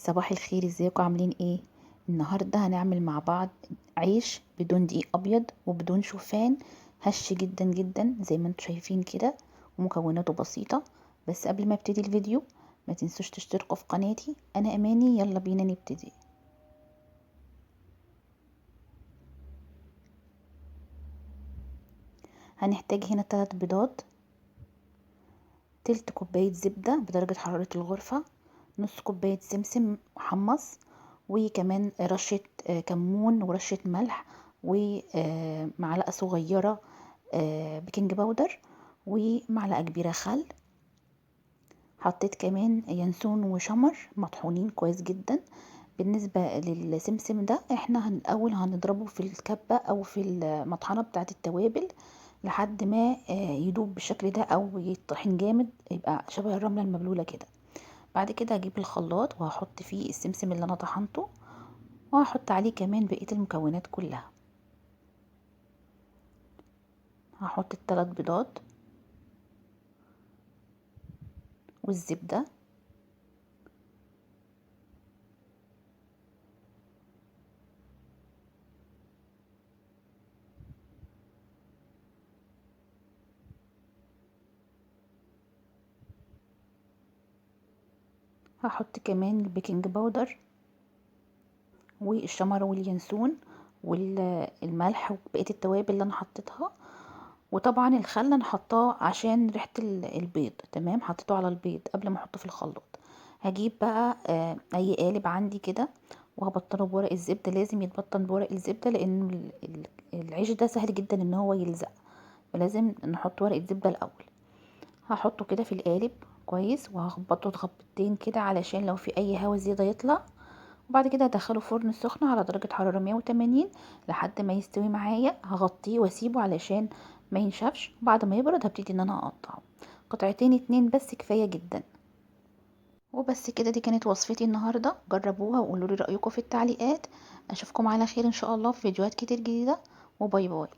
صباح الخير، ازيكم عاملين ايه؟ النهارده هنعمل مع بعض عيش بدون دقيق ابيض وبدون شوفان، هش جدا جدا زي ما انتم شايفين كده، ومكوناته بسيطه. بس قبل ما ابتدي الفيديو ما تنسوش تشتركوا في قناتي. انا اماني، يلا بينا نبتدي. هنحتاج هنا 3 بيضات، تلت كوبايه زبده بدرجه حراره الغرفه، نص كوبايه سمسم محمص، وكمان رشة كمون ورشة ملح، ومعلقة صغيرة بيكنج باودر، ومعلقة كبيرة خل. حطيت كمان ينسون وشمر مطحونين كويس جدا. بالنسبة للسمسم ده احنا الأول هنضربه في الكبة أو في المطحنة بتاعة التوابل لحد ما يدوب بالشكل ده أو يطحن جامد، يبقى شبه الرملة المبلولة كده. بعد كده هجيب الخلاط وهحط فيه السمسم اللي انا طحنته، وهحط عليه كمان بقية المكونات كلها. هحط ال3 بيضات والزبدة هحط كمان البيكنج باودر والشمر واليانسون والملح وبقية التوابل اللي انا حطيتها. وطبعا الخل انا حطاه عشان ريحة البيض، تمام، حطيته على البيض قبل ما احطه في الخلاط. هجيب بقى اي قالب عندي كده وهبطنه بورق الزبدة. لازم يتبطن بورق الزبدة لان العيش ده سهل جدا ان هو يلزق، فلازم نحط ورق الزبدة الاول. هحطه كده في القالب كويس وهخبطه خبطتين كده علشان لو في اي هوا زيادة يطلع. وبعد كده هدخله فرن سخن على درجة حرارة 180 لحد ما يستوي معايا. هغطيه واسيبه علشان ما ينشفش، وبعد ما يبرد هبتدي ان انا اقطعه قطعتين 2 بس كفاية جدا. وبس كده، دي كانت وصفتي النهاردة. جربوها وقولوا لي رأيكم في التعليقات. اشوفكم على خير ان شاء الله في فيديوهات كتير جديدة، وباي باي.